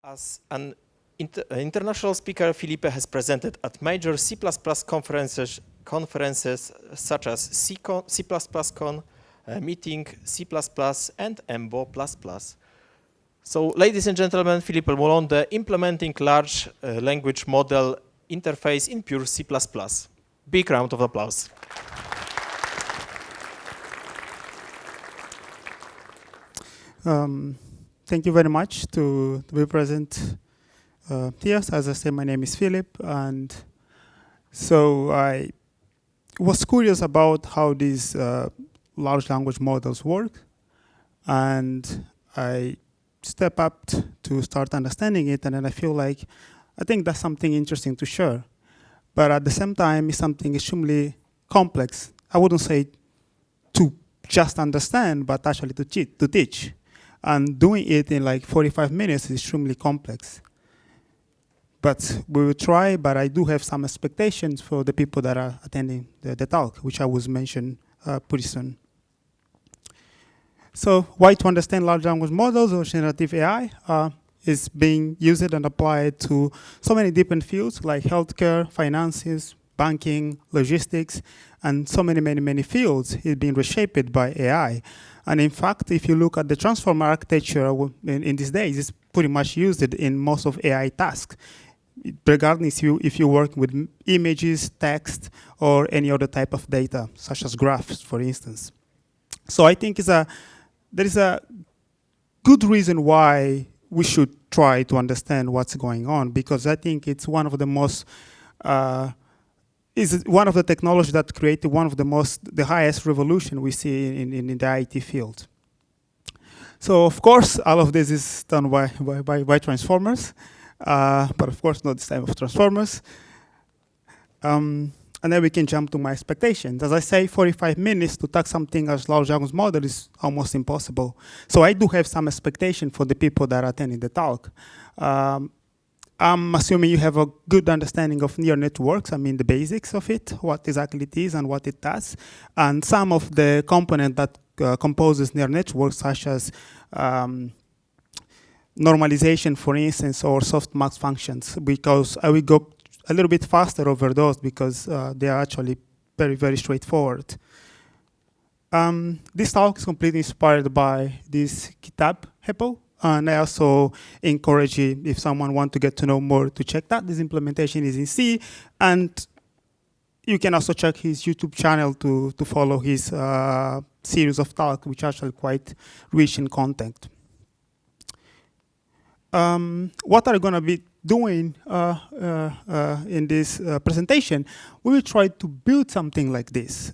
As an international speaker, Filipe has presented at major C++ conferences such as C++Con, Meeting, C++, and EMBO++. So, ladies and gentlemen, Filipe Mulode implementing large language model interface in pure C++. Big round of applause. Thank you very much to be present here. As I said, my name is Filipe, and so I was curious about how these large language models work, and I step up to start understanding it, and then I feel like I think that's something interesting to share. But at the same time, it's something extremely complex. I wouldn't say to just understand, but actually to teach. And doing it in like 45 minutes is extremely complex. But we will try, but I do have some expectations for the people that are attending the talk, which I will mention pretty soon. So why to understand large language models or generative AI is being used and applied to so many different fields like healthcare, finances, banking, logistics, and so many fields is being reshaped by AI. And in fact, if you look at the transformer architecture in these days, it's pretty much used in most of AI tasks, regardless if you work with images, text, or any other type of data, such as graphs, for instance. So I think there is a good reason why we should try to understand what's going on, because I think it's one of the most is one of the technologies that created one of the highest revolution we see in the IT field. So of course, all of this is done by transformers, but of course not this type of transformers. And then we can jump to my expectations. As I say, 45 minutes to talk something as large language model is almost impossible. So I do have some expectation for the people that are attending the talk. I'm assuming you have a good understanding of neural networks, I mean the basics of it, what exactly it is and what it does, and some of the components that composes neural networks, such as normalization, for instance, or softmax functions, because I will go a little bit faster over those because they are actually very straightforward. This talk is completely inspired by this GitHub repo. And I also encourage you, if someone wants to get to know more, to check that. This implementation is in C. And you can also check his YouTube channel to follow his series of talks, which are actually quite rich in content. What are we going to be doing in this presentation? We will try to build something like this.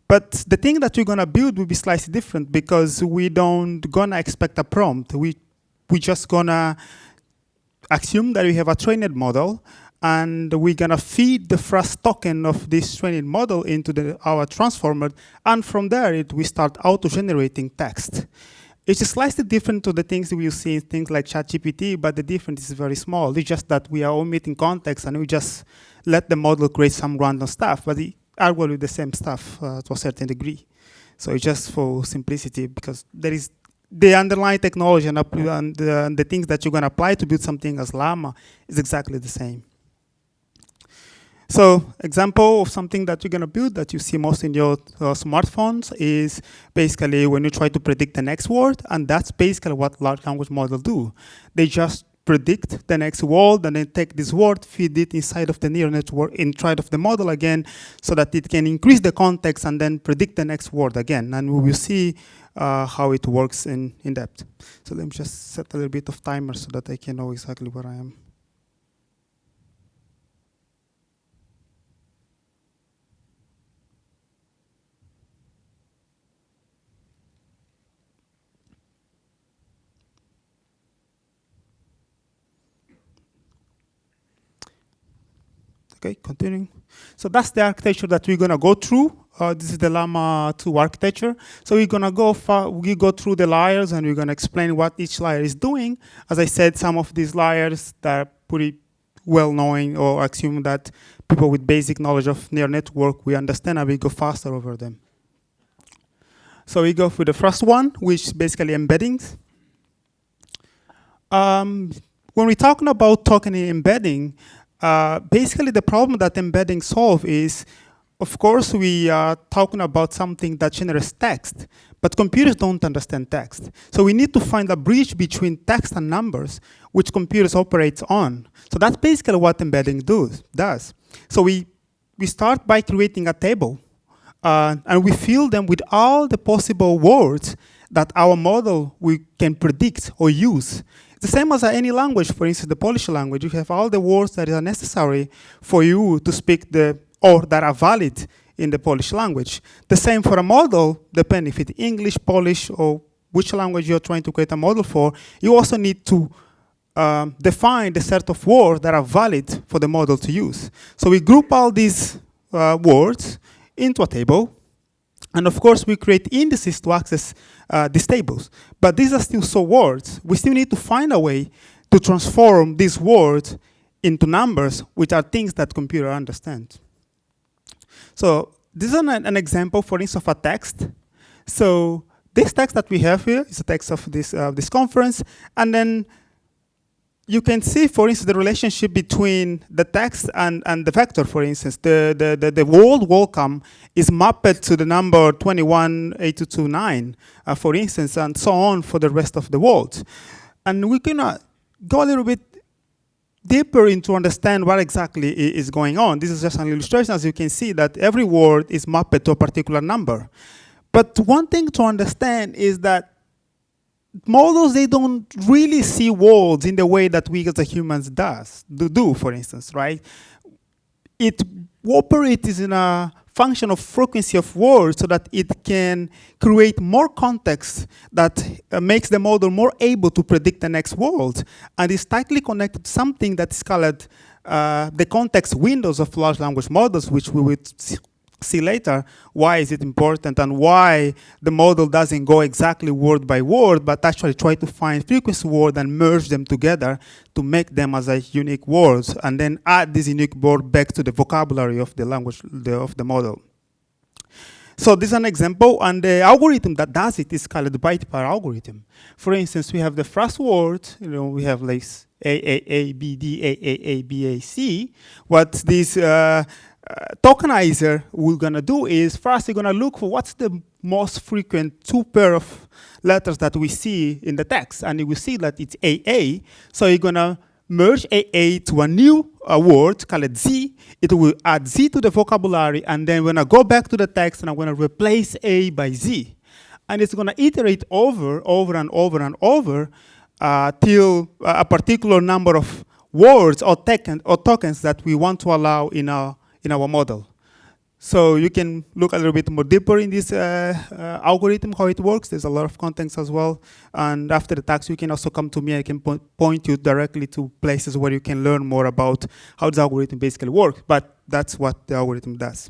But the thing that we're going to build will be slightly different, because we don't going to expect a prompt. We just going to assume that we have a trained model, and we're going to feed the first token of this trained model into our transformer, and from there we start auto-generating text. It's slightly different to the things we see in things like ChatGPT, but the difference is very small. It's just that we are omitting context, and we just let the model create some random stuff, but it arguably the same stuff to a certain degree. So it's just for simplicity, because there is the underlying technology and the things that you're going to apply to build something as llama is exactly the same. So example of something that you're going to build that you see most in your smartphones is basically when you try to predict the next word, and that's basically what large language models do. They just predict the next word and then take this word, feed it inside of the neural network, inside of the model again, so that it can increase the context and then predict the next word again. And we will see how it works in depth. So let me just set a little bit of timer so that I can know exactly where I am. Okay, continuing. So that's the architecture that we're going to go through. This is the Llama 2 architecture. So we're going to we go through the layers, and we're going to explain what each layer is doing. As I said, some of these layers that are pretty well known, or assume that people with basic knowledge of neural network, we understand, and we go faster over them. So we go for the first one, which is basically embeddings. when we're talking about token embedding, basically the problem that embedding solve is, of course, we are talking about something that generates text, but computers don't understand text. So we need to find a bridge between text and numbers, which computers operate on. So that's basically what embedding does. So we start by creating a table, and we fill them with all the possible words that our model we can predict or use. It's the same as any language, for instance, the Polish language. You have all the words that are necessary for you to speak or that are valid in the Polish language. The same for a model, depending if it's English, Polish, or which language you're trying to create a model for. You also need to define the set of words that are valid for the model to use. So we group all these words into a table. And of course, we create indices to access these tables. But these are still so words. We still need to find a way to transform these words into numbers, which are things that computer understand. So this is an example, for instance, of a text. So this text that we have here is a text of this conference. And then you can see, for instance, the relationship between the text and the vector, for instance. The word welcome is mapped to the number 21829, for instance, and so on for the rest of the world. And we can go a little bit deeper into understand what exactly is going on. This is just an illustration, as you can see, that every word is mapped to a particular number. But one thing to understand is that models, they don't really see words in the way that we as humans do, for instance, right? It operates in a function of frequency of words so that it can create more context that makes the model more able to predict the next word. And is tightly connected to something that is called the context windows of large language models, which we will see later. Why is it important and why the model doesn't go exactly word by word, but actually try to find frequency words and merge them together to make them as a unique words, and then add this unique word back to the vocabulary of the language of the model. So this is an example, and the algorithm that does it is called the byte pair algorithm. For instance, we have the first word, we have like A, B, D, A, B, A, C. What this tokenizer we're gonna do is first we're gonna look for what's the most frequent two pair of letters that we see in the text, and you will see that it's AA. So you're gonna merge AA to a new word called Z. It will add Z to the vocabulary, and then we're gonna go back to the text and I'm gonna replace A by Z. And it's gonna iterate over and over till a particular number of words or tokens that we want to allow in our model. So you can look a little bit more deeper in this algorithm, how it works. There's a lot of contents as well. And after the talks, you can also come to me. I can point you directly to places where you can learn more about how this algorithm basically works. But that's what the algorithm does.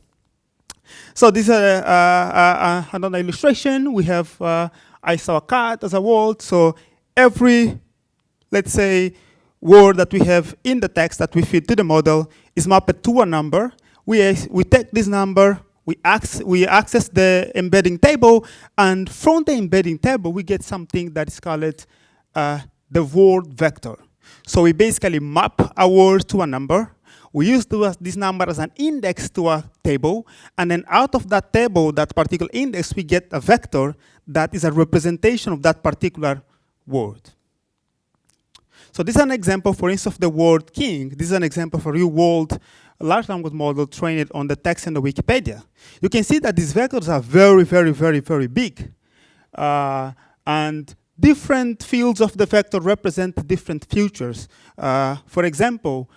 So this is another illustration. We have I saw a cat as a word. So every, let's say, word that we have in the text that we feed to the model is mapped to a number. We take this number, we access the embedding table, and from the embedding table, we get something that is called the word vector. So we basically map a word to a number. We use this number as an index to a table, and then out of that table, that particular index, we get a vector that is a representation of that particular word. So this is an example, for instance, of the word king. This is an example of a real-world large language model trained on the text in the Wikipedia. You can see that these vectors are very, very, very, very big. And different fields of the vector represent different futures. For example,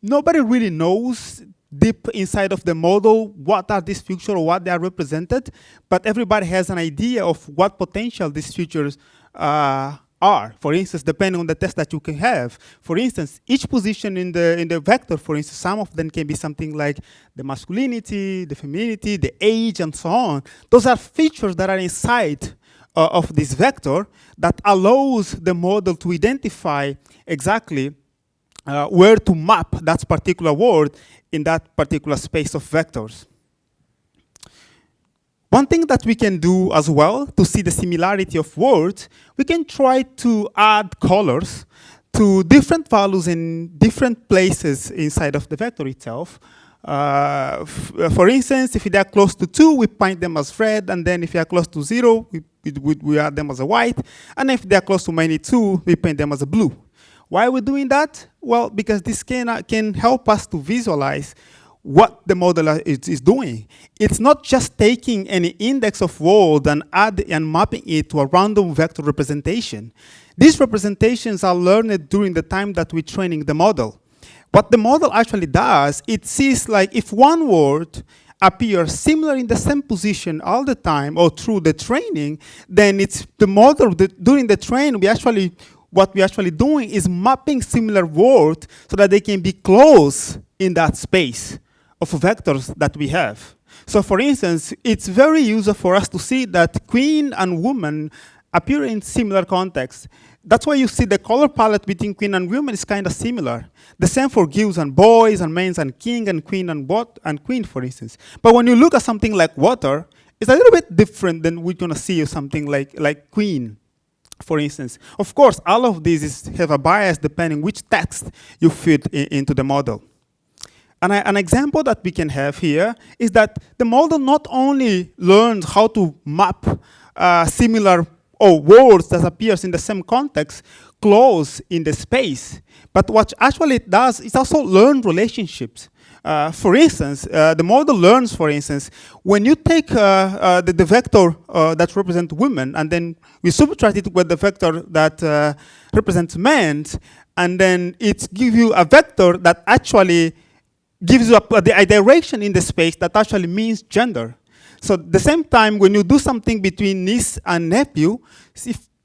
nobody really knows deep inside of the model what are these futures or what they are represented, but everybody has an idea of what potential these futures are. For instance, depending on the test that you can have. For instance, each position in the vector, for instance, some of them can be something like the masculinity, the femininity, the age, and so on. Those are features that are inside of this vector that allows the model to identify exactly where to map that particular word in that particular space of vectors. One thing that we can do as well to see the similarity of words, we can try to add colors to different values in different places inside of the vector itself. For instance, if they are close to 2, we paint them as red, and then if they are close to 0, we add them as a white, and if they are close to -2, we paint them as a blue. Why are we doing that? Well, because this can help us to visualize what the model is doing. It's not just taking any index of world and mapping it to a random vector representation. These representations are learned during the time that we're training the model. What the model actually does, it sees like if one word appears similar in the same position all the time or through the training, then it's the model during the train, what we're actually doing is mapping similar words so that they can be close in that space of vectors that we have. So for instance, it's very useful for us to see that queen and woman appear in similar contexts. That's why you see the color palette between queen and woman is kind of similar. The same for girls and boys and men and king and queen and queen, for instance. But when you look at something like water, it's a little bit different than we're gonna see something like queen, for instance. Of course, all of these have a bias depending which text you fit into the model. And an example that we can have here is that the model not only learns how to map similar words that appears in the same context close in the space, but what actually it does is also learn relationships. For instance, the model learns, for instance, when you take the vector that represents women, and then we subtract it with the vector that represents men, and then it gives you a vector that actually gives you a direction in the space that actually means gender. So at the same time, when you do something between niece and nephew,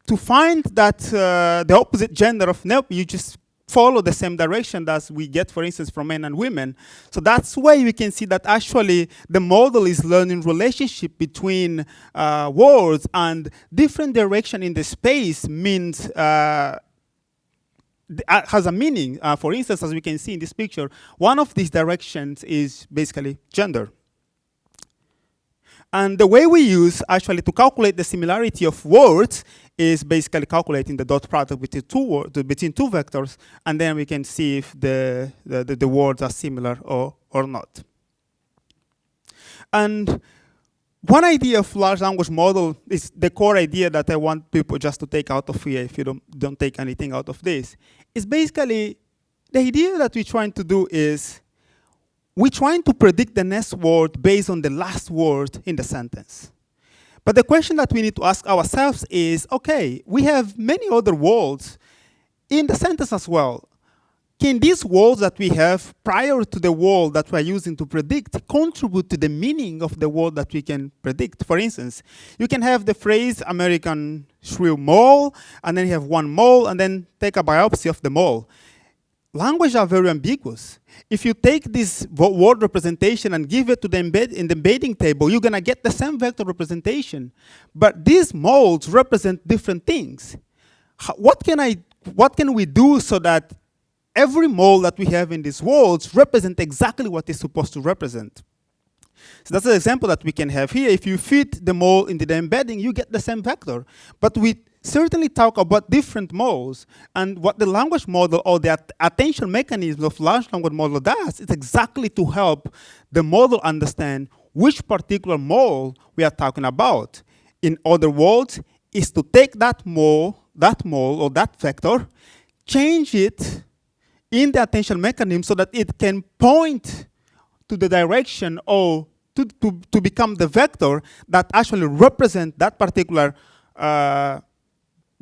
to find that the opposite gender of nephew, you just follow the same direction as we get, for instance, from men and women. So that's why we can see that actually the model is learning relationship between words, and different direction in the space means has a meaning. For instance, as we can see in this picture, one of these directions is basically gender. And the way we use actually to calculate the similarity of words is basically calculating the dot product between two vectors, and then we can see if the words are similar or not. And one idea of large language model is the core idea that I want people just to take out of here, if you don't take anything out of this, is basically the idea that we're trying to do is we're trying to predict the next word based on the last word in the sentence. But the question that we need to ask ourselves is, okay, we have many other words in the sentence as well. Can these words that we have prior to the word that we're using to predict contribute to the meaning of the word that we can predict? For instance, you can have the phrase American shrill mole, and then you have one mole, and then take a biopsy of the mole. Language are very ambiguous. If you take this word representation and give it to the in the embedding table, you're gonna get the same vector representation. But these moles represent different things. What can we do so that every mole that we have in these worlds represent exactly what it's supposed to represent? So that's an example that we can have here. If you fit the mole into the embedding, you get the same vector. But we certainly talk about different moles, and what the language model or the attention mechanism of large language model does is exactly to help the model understand which particular mole we are talking about. In other words, is to take that mole or that vector, change it in the attention mechanism so that it can point to the direction or to become the vector that actually represent that particular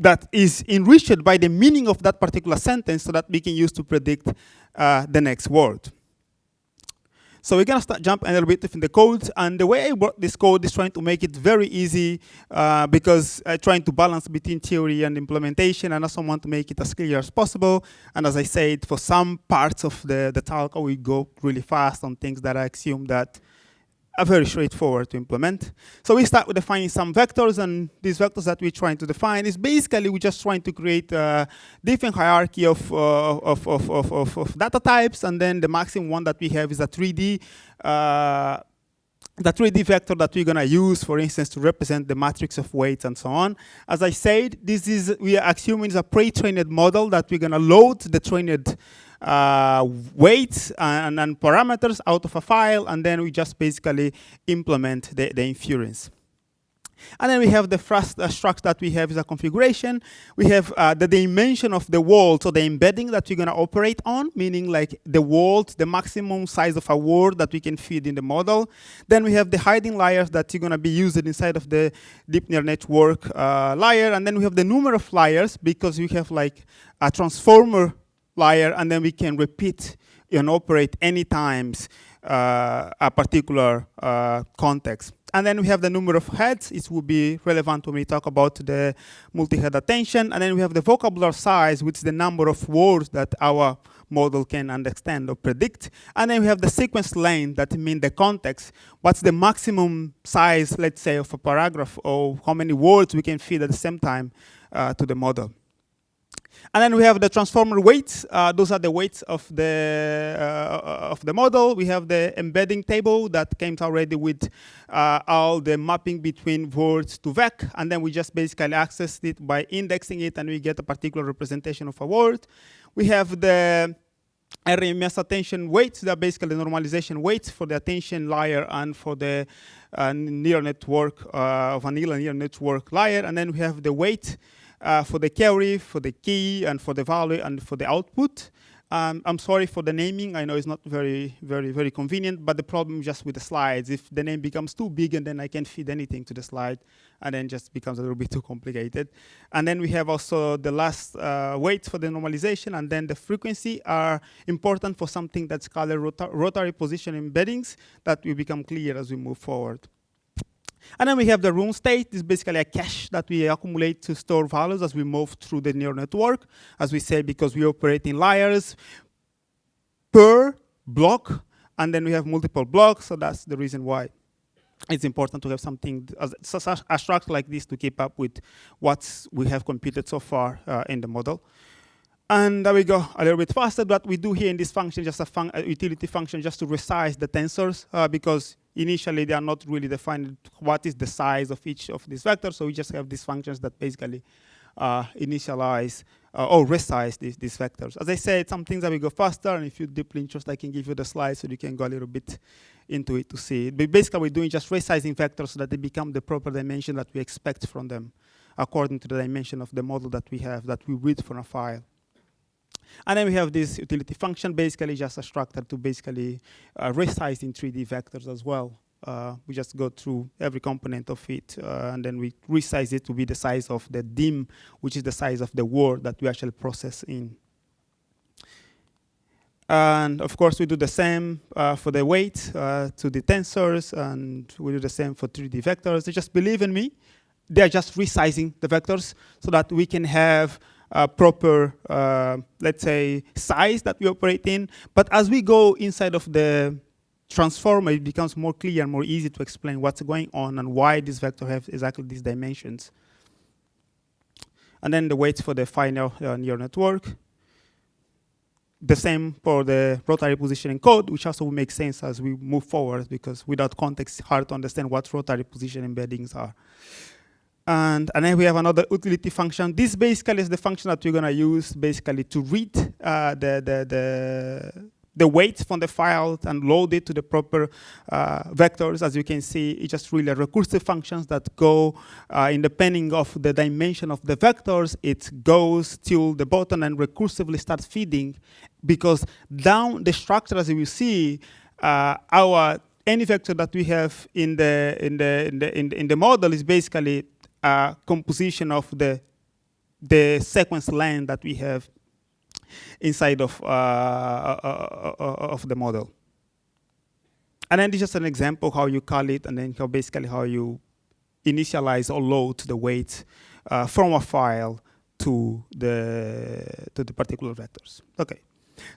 that is enriched by the meaning of that particular sentence so that we can use to predict the next word. So we're gonna jump a little bit in the code, and the way I wrote this code is trying to make it very easy because I'm trying to balance between theory and implementation, and also want to make it as clear as possible. And as I said, for some parts of the talk, I will go really fast on things that I assume that are very straightforward to implement. So we start with defining some vectors, and these vectors that we're trying to define is basically we're just trying to create a different hierarchy of data types, and then the maximum one that we have is a 3D the 3D vector that we're gonna use, for instance, to represent the matrix of weights and so on. As I said, we are assuming a pre-trained model that we're gonna load the trained weights and parameters out of a file, and then we just basically implement the inference. And then we have the first struct that we have is a configuration. We have the dimension of the world, so the embedding that we're going to operate on, meaning like the world, the maximum size of a word that we can feed in the model. Then we have the hiding layers that you're going to be used inside of the deep neural network layer. And then we have the number of layers, because we have like a transformer layer, and then we can repeat and operate any times a particular context. And then we have the number of heads. It will be relevant when we talk about the multi-head attention. And then we have the vocabulary size, which is the number of words that our model can understand or predict. And then we have the sequence length, that means the context. What's the maximum size, let's say, of a paragraph, or how many words we can feed at the same time to the model. And then we have the transformer weights. Those are the weights of the model. We have the embedding table that came already with all the mapping between words to vec. And then we just basically access it by indexing it, and we get a particular representation of a word. We have the RMS attention weights. That are basically normalization weights for the attention layer and for the neural network, vanilla neural network layer. And then we have the weight for the carry, for the key, and for the value, and for the output. I'm sorry for the naming. I know it's not very convenient, but the problem is just with the slides. If the name becomes too big, and then I can't feed anything to the slide, and then just becomes a little bit too complicated. And then we have also the last weights for the normalization, and then the frequency are important for something that's called a rotary position embeddings that will become clear as we move forward. And then we have the room state. This is basically a cache that we accumulate to store values as we move through the neural network. As we say, because we operate in layers per block, and then we have multiple blocks, so that's the reason why it's important to have something, a structure like this, to keep up with what we have computed so far in the model. And there we go a little bit faster. What we do here in this function, just a utility function, just to resize the tensors, because initially they are not really defined what is the size of each of these vectors. So we just have these functions that basically initialize or resize these vectors. As I said, some things that we go faster, and if you're deeply interested, I can give you the slides so you can go a little bit into it to see it. But basically, we're doing just resizing vectors so that they become the proper dimension that we expect from them, according to the dimension of the model that we have, that we read from a file. And then we have this utility function, basically just a structure to basically resize in 3D vectors as well. We just go through every component of it, and then we resize it to be the size of the dim, which is the size of the word that we actually process in. And of course, we do the same for the weight to the tensors, and we do the same for 3D vectors. So just believe in me, they're just resizing the vectors so that we can have proper, let's say, size that we operate in. But as we go inside of the transformer, it becomes more clear and more easy to explain what's going on and why this vector has exactly these dimensions. And then the weights for the final neural network. The same for the rotary positioning code, which also will make sense as we move forward, because without context, it's hard to understand what rotary position embeddings are. And then we have another utility function. This basically is the function that we're going to use basically to read the weights from the file and load it to the proper vectors. As you can see, it's just really recursive functions that go independent of the dimension of the vectors. It goes till the bottom and recursively starts feeding, because down the structure, as you will see, any vector that we have in the model is basically a composition of the sequence length that we have inside of the model. And then this is just an example how you call it, and then how you initialize or load the weights from a file to the particular vectors. Okay.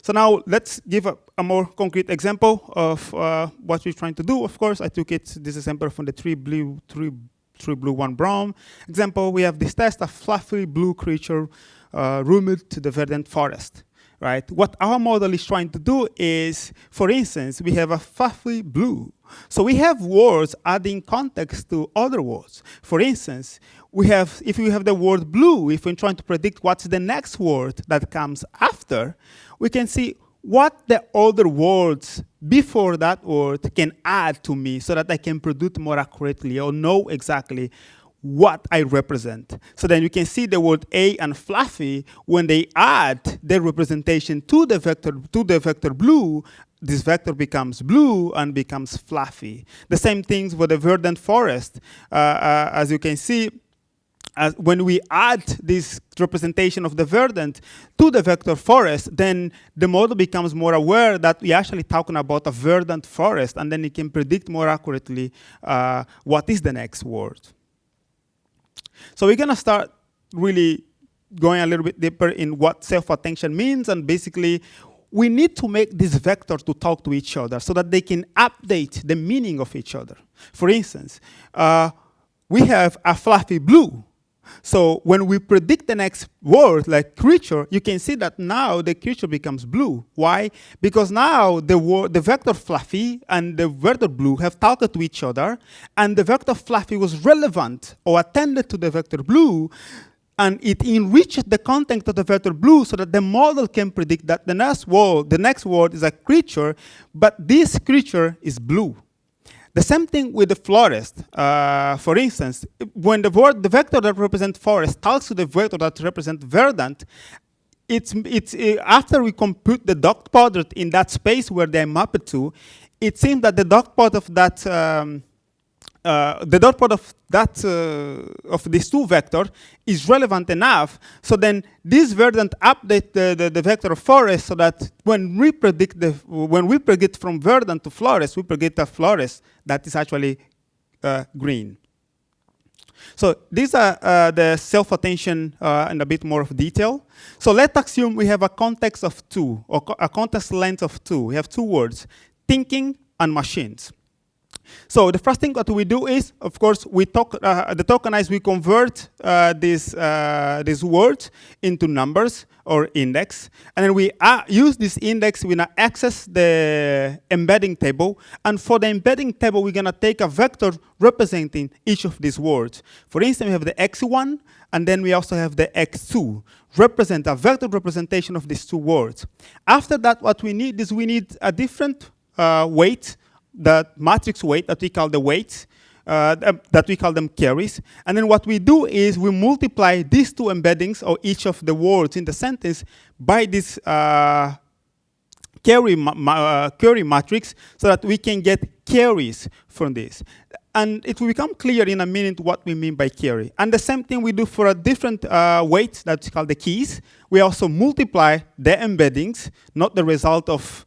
So now let's give a more concrete example of what we're trying to do. Of course, I took this example from the three blue, one brown example. We have this test, a fluffy blue creature rumored to the verdant forest, right? What our model is trying to do is, for instance, we have a fluffy blue So we have words adding context to other words. For instance, if we have the word blue, if we're trying to predict what's the next word that comes after, we can see what the other words before that word can add to me so that I can predict more accurately or know exactly what I represent. So then you can see the word A and fluffy, when they add their representation to the vector blue, this vector becomes blue and becomes fluffy. The same things with the verdant forest. As you can see, when we add this representation of the verdant to the vector forest, then the model becomes more aware that we're actually talking about a verdant forest, and then it can predict more accurately what is the next word. So we're going to start really going a little bit deeper in what self-attention means, and basically we need to make these vectors to talk to each other so that they can update the meaning of each other. For instance, we have a fluffy blue. So when we predict the next word, like creature, you can see that now the creature becomes blue. Why? Because now the vector fluffy and the vector blue have talked to each other, and the vector fluffy was relevant or attended to the vector blue, and it enriched the content of the vector blue so that the model can predict that the next word is a creature, but this creature is blue. The same thing with the forest. For instance, when the vector that represents forest talks to the vector that represents verdant, after we compute the dot product in that space where they are mapped to, it seems that the dot product of that of these two vectors is relevant enough. So then this verdant update the vector of forest so that when we predict from verdant to forest, we predict a forest that is actually green. So these are the self-attention in a bit more of detail. So let's assume we have a context of two, or a context length of two. We have two words, thinking and machines. So the first thing that we do is, of course, we tokenize, we convert these words into numbers or index, and then we use this index, we're gonna access the embedding table, and for the embedding table, we're gonna take a vector representing each of these words. For instance, we have the x1, and then we also have the x2, represent a vector representation of these two words. After that, what we need is we need a different weight, the matrix weight that we call the weights, that we call them carries. And then what we do is we multiply these two embeddings, or each of the words in the sentence, by this carry matrix, so that we can get carries from this. And it will become clear in a minute what we mean by carry. And the same thing we do for a different weight that's called the keys. We also multiply the embeddings, not the result of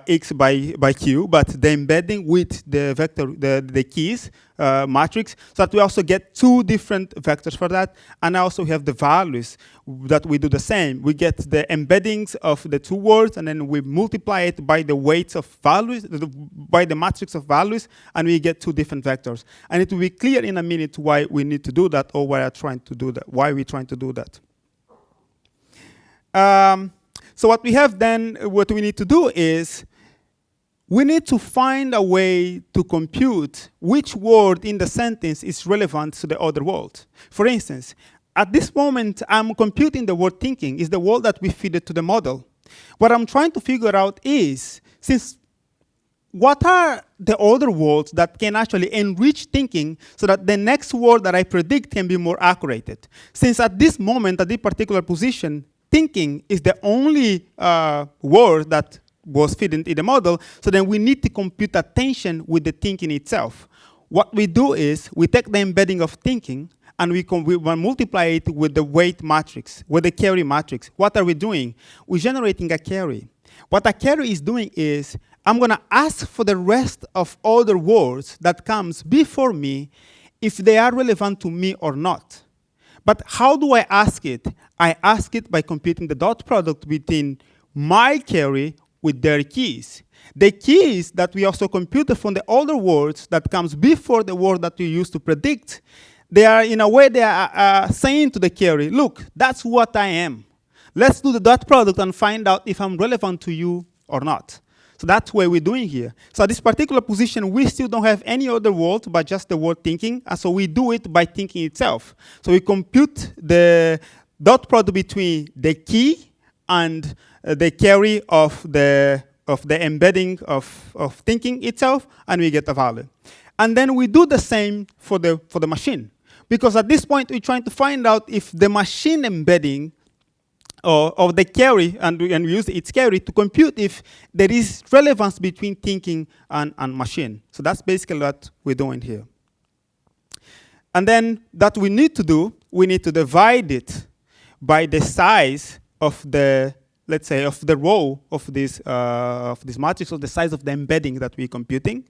x by q, but the embedding with the vector, the keys matrix, so that we also get two different vectors for that. And also we have the values that we do the same. We get the embeddings of the two words, and then we multiply it by the weights of values, by the matrix of values, and we get two different vectors. And it will be clear in a minute why we need to do that, or why we're trying to do that. So what we have then, what we need to do is, we need to find a way to compute which word in the sentence is relevant to the other word. For instance, at this moment, I'm computing the word thinking, is the word that we feed it to the model. What I'm trying to figure out is, what are the other words that can actually enrich thinking so that the next word that I predict can be more accurate? Since at this moment, at this particular position, thinking is the only word that was fed into the model, so then we need to compute attention with the thinking itself. What we do is, we take the embedding of thinking, and we multiply it with the weight matrix, with the carry matrix. What are we doing? We're generating a carry. What a carry is doing is, I'm gonna ask for the rest of other words that comes before me, if they are relevant to me or not. But how do I ask it? I ask it by computing the dot product between my carry with their keys. The keys that we also computed from the other words that comes before the word that we use to predict, they are, in a way, they are saying to the carry, look, that's what I am. Let's do the dot product and find out if I'm relevant to you or not. So So that's what we're doing here. So at this particular position, we still don't have any other word but just the word thinking. And so we do it by thinking itself. So we compute the dot product between the key and the carry of the embedding of thinking itself, and we get a value. And then we do the same for the machine. Because at this point, we're trying to find out if the machine embedding of the carry, and we use its carry to compute if there is relevance between thinking and machine. So that's basically what we're doing here. And then that we need to do, we need to divide it by the size of the, let's say, of the row of this matrix, or the size of the embedding that we're computing.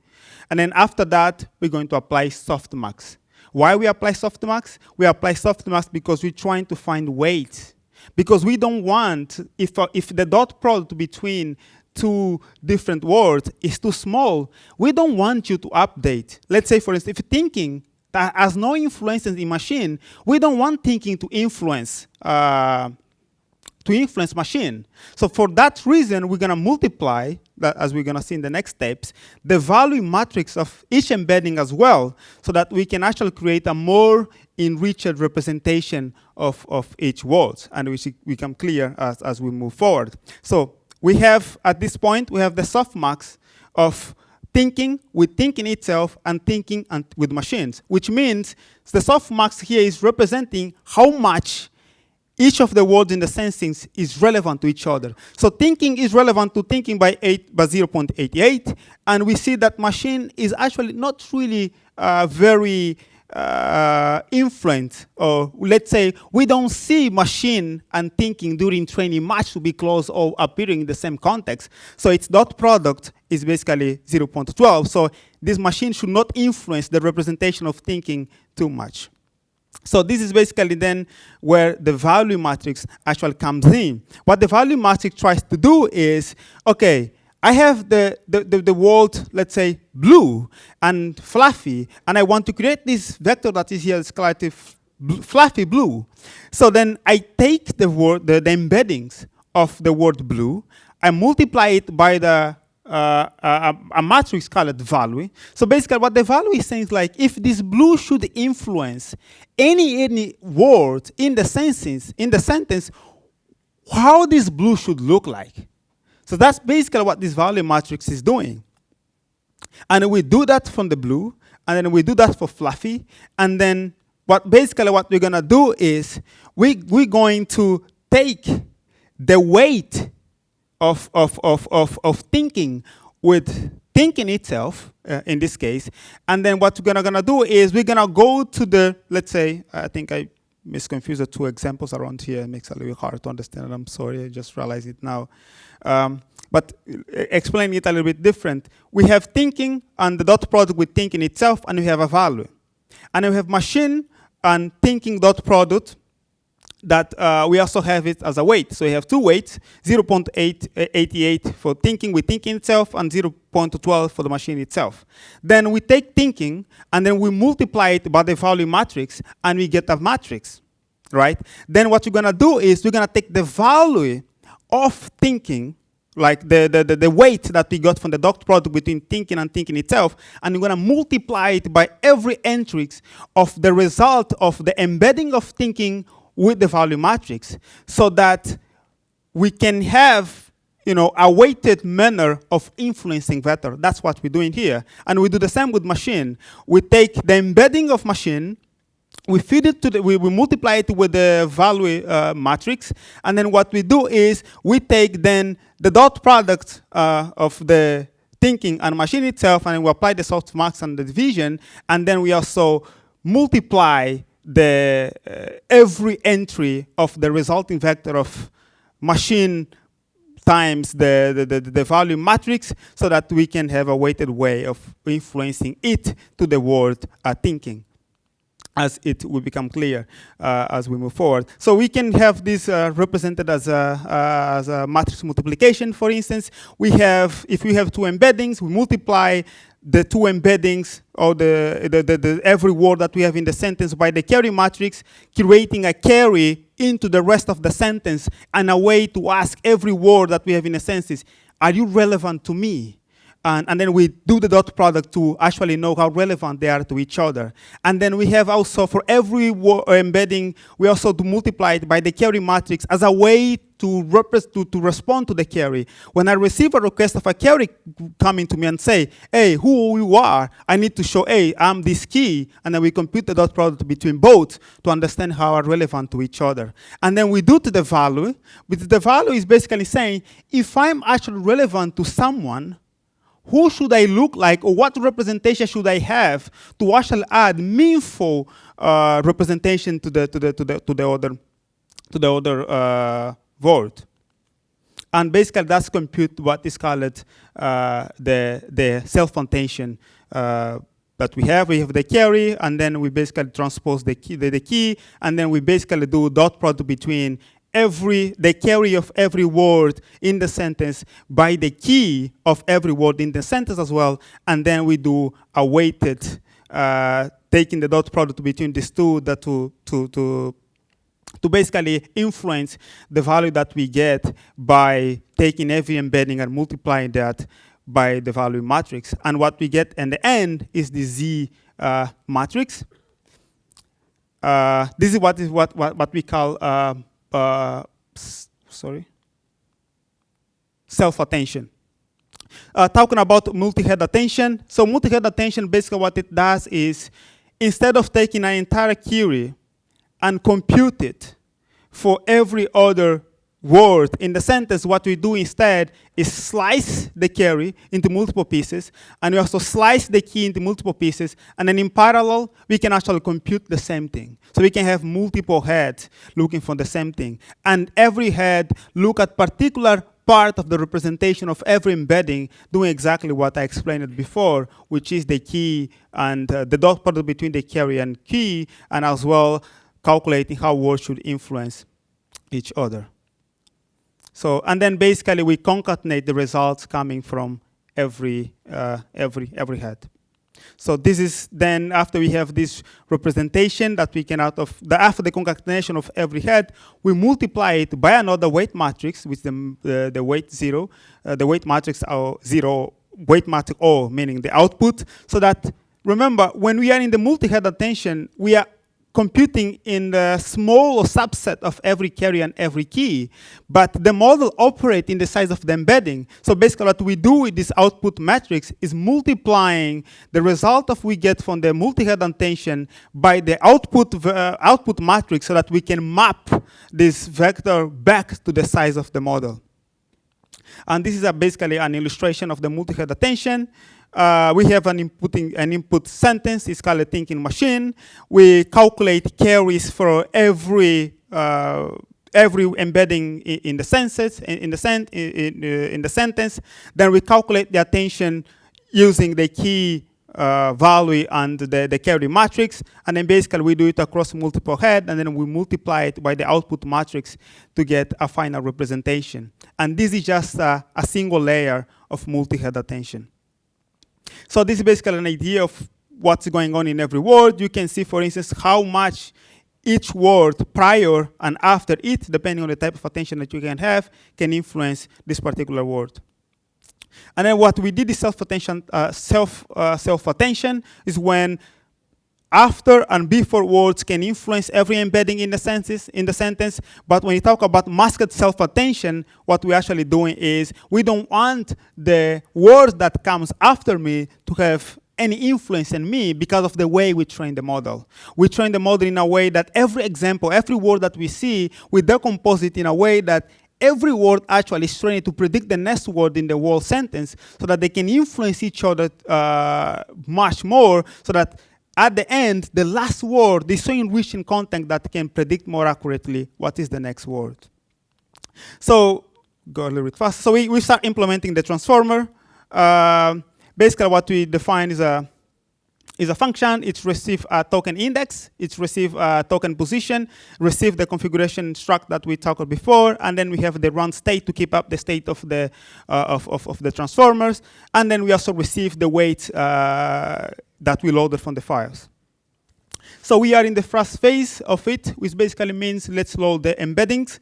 And then after that, we're going to apply softmax. Why we apply softmax? We apply softmax because we're trying to find weight. Because we don't want, if the dot product between two different words is too small, we don't want you to update. Let's say, for instance, if thinking that has no influence in machine, we don't want thinking to influence machine. So for that reason, we're going to multiply, that, as we're going to see in the next steps, the value matrix of each embedding as well, so that we can actually create a more enriched representation of each word, and we should become clear as we move forward. So we have, at this point, we have the softmax of thinking with thinking itself and thinking and with machines, which means the softmax here is representing how much each of the words in the sensings is relevant to each other. So thinking is relevant to thinking by 0.88, and we see that machine is actually not really very influent, or let's say we don't see machine and thinking during training much to be close or appearing in the same context. So its dot product is basically 0.12. So this machine should not influence the representation of thinking too much. So this is basically then where the value matrix actually comes in. What the value matrix tries to do is, okay, I have the word, let's say, blue and fluffy, and I want to create this vector that is here, fluffy blue. So then I take the word, the embeddings of the word blue, I multiply it by a matrix called value. So basically what the value is saying is like, if this blue should influence any word in the sentence, how this blue should look like. So that's basically what this value matrix is doing. And we do that from the blue, and then we do that for fluffy, and then what we're gonna do is we're going to take the weight of thinking with thinking itself, in this case, and then what we're gonna do is we're gonna go to the, let's say, I think I misconfused the two examples around here. It makes it a little hard to understand. I'm sorry, I just realized it now. But explaining it a little bit different, we have thinking and the dot product with thinking itself, and we have a value. And we have machine and thinking dot product that we also have it as a weight. So we have two weights, 0.88 for thinking with thinking itself and 0.12 for the machine itself. Then we take thinking and then we multiply it by the value matrix and we get a matrix, right? Then what we're gonna do is we're gonna take the value of thinking, like the weight that we got from the dot product between thinking and thinking itself, and we're gonna multiply it by every entry of the result of the embedding of thinking with the value matrix, so that we can have, a weighted manner of influencing vector. That's what we're doing here. And we do the same with machine. We take the embedding of machine, we feed it to we multiply it with the value matrix, and then what we do is we take then the dot product of the thinking and machine itself, and we apply the softmax and the division, and then we also multiply the every entry of the resulting vector of machine times the value matrix, so that we can have a weighted way of influencing it to the word thinking, as it will become clear as we move forward. So we can have this represented as a matrix multiplication. For instance, if we have two embeddings, we multiply the two embeddings, or the every word that we have in the sentence by the carry matrix, creating a carry into the rest of the sentence, and a way to ask every word that we have in a sentence, are you relevant to me? And then we do the dot product to actually know how relevant they are to each other. And then we have also, for every embedding, we also do multiply it by the carry matrix as a way to respond to the carry. When I receive a request of a carry coming to me and say, hey, who you are, I need to show, hey, I'm this key, and then we compute the dot product between both to understand how are relevant to each other. And then we do to the value, which the value is basically saying, if I'm actually relevant to someone, who should I look like, or what representation should I have to actually add meaningful representation to the other word? And basically, that's compute what is called the self-contention that we have. We have the carry, and then we basically transpose the key, and then we basically do dot product between the carry of every word in the sentence by the key of every word in the sentence as well, and then we do a weighted, taking the dot product between these two that to basically influence the value that we get by taking every embedding and multiplying that by the value matrix. And what we get in the end is the Z matrix. This is what we call self-attention. Talking about multi-head attention. So multi-head attention, basically what it does is, instead of taking an entire query and compute it for every other word in the sentence, what we do instead is slice the carry into multiple pieces, and we also slice the key into multiple pieces, and then in parallel, we can actually compute the same thing. So we can have multiple heads looking for the same thing. And every head look at particular part of the representation of every embedding, doing exactly what I explained before, which is the key and the dot product between the carry and key, and as well calculating how words should influence each other. So, and then basically we concatenate the results coming from every head. So this is then, after we have this representation that we can after the concatenation of every head, we multiply it by another weight matrix, which the weight 0, the weight matrix 0, weight matrix O, meaning the output, so that, remember, when we are in the multi-head attention, we are computing in the small subset of every carry and every key, but the model operates in the size of the embedding. So basically what we do with this output matrix is multiplying the result of we get from the multi-head attention by the output matrix so that we can map this vector back to the size of the model. And this is basically an illustration of the multi-head attention. We have an input sentence. It's called a thinking machine. We calculate carries for every embedding in the sentence. In the sentence, then we calculate the attention using the key value and the carry matrix, and then basically we do it across multiple heads, and then we multiply it by the output matrix to get a final representation. And this is just a single layer of multi-head attention. So this is basically an idea of what's going on in every word. You can see, for instance, how much each word prior and after it, depending on the type of attention that you can have, can influence this particular word. And then what we did is self-attention is when after and before words can influence every embedding in the sentence. But when you talk about masked self-attention, what we're actually doing is we don't want the word that comes after me to have any influence in me because of the way we train the model. We train the model in a way that every example, every word that we see, we decompose it in a way that every word actually is trained to predict the next word in the whole sentence so that they can influence each other much more, so that at the end, the last word is so enriched in content that can predict more accurately what is the next word. So, go a little bit faster. So we start implementing the transformer. Basically, what we define is a function. It receives a token index. It receives a token position, receive the configuration struct that we talked before, and then we have the run state to keep up the state of the transformers, and then we also receive the weight that we loaded from the files. So we are in the first phase of it, which basically means let's load the embeddings.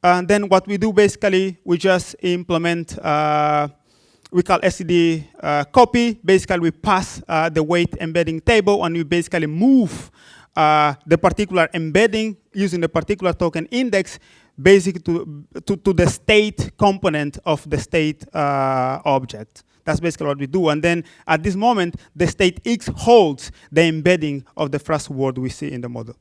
And then what we do basically, we just implement, we call SED copy. Basically, we pass the weight embedding table, and we basically move the particular embedding using the particular token index basically to the state component of the state object. That's basically what we do. And then at this moment, the state X holds the embedding of the first word we see in the model.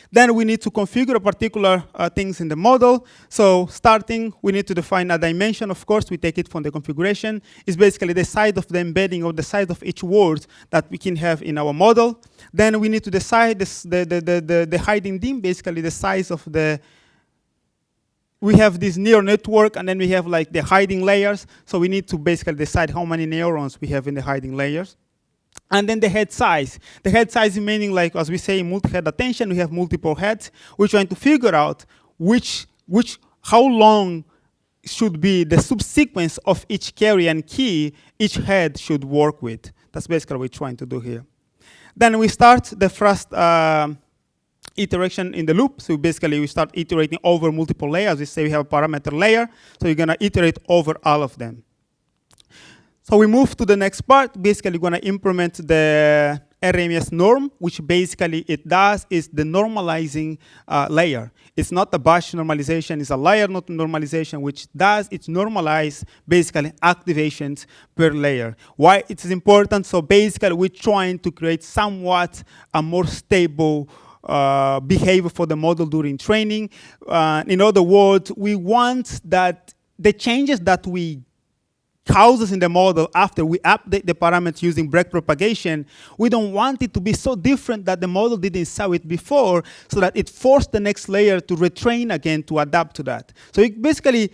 Then we need to configure particular things in the model. So starting, we need to define a dimension. Of course, we take it from the configuration. It's basically the size of the embedding or the size of each word that we can have in our model. Then we need to decide the hiding dim, basically the size of the, we have this neural network, and then we have like the hiding layers. So we need to basically decide how many neurons we have in the hiding layers. And then the head size. The head size meaning, like, as we say in multi-head attention, we have multiple heads. We're trying to figure out how long should be the subsequence of each carry and key each head should work with. That's basically what we're trying to do here. Then we start the first iteration in the loop. So basically, we start iterating over multiple layers. We say we have a parameter layer, so you're gonna iterate over all of them. So we move to the next part. Basically, we're gonna implement the RMS norm, which basically it does is the normalizing layer. It's not a batch normalization, it's a layer not normalization, which does, it's normalize basically activations per layer. Why it is important? So basically, we're trying to create somewhat a more stable behavior for the model during training. In other words, we want that the changes that we causes in the model after we update the parameters using break propagation, we don't want it to be so different that the model didn't saw it before, so that it forced the next layer to retrain again to adapt to that. So it basically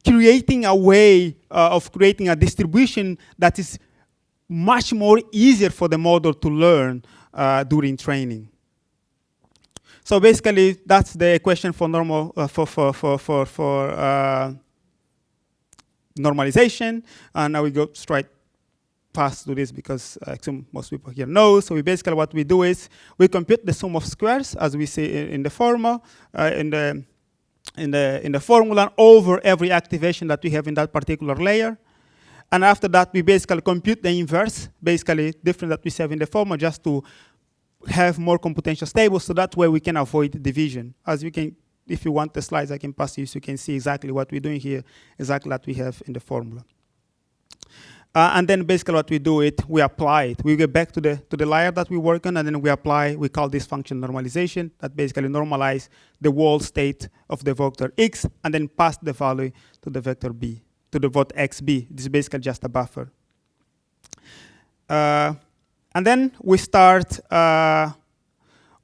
creating a way of creating a distribution that is much more easier for the model to learn during training. So basically, that's the equation for normal normalization. And now we go straight past to this because I assume most people here know. So we basically what we do is we compute the sum of squares, as we see in the formula, in the formula over every activation that we have in that particular layer. And after that, we basically compute the inverse, basically different that we have in the formula, just to have more computational stable, so that way we can avoid division. As you can, if you want the slides, I can pass you so you can see exactly what we're doing here, exactly what we have in the formula. And then basically what we do it, we apply it. We get back to the layer that we work on, and then we apply, we call this function normalization, that basically normalize the whole state of the vector x, and then pass the value to the vector b, to the vote xb. This is basically just a buffer. And then we start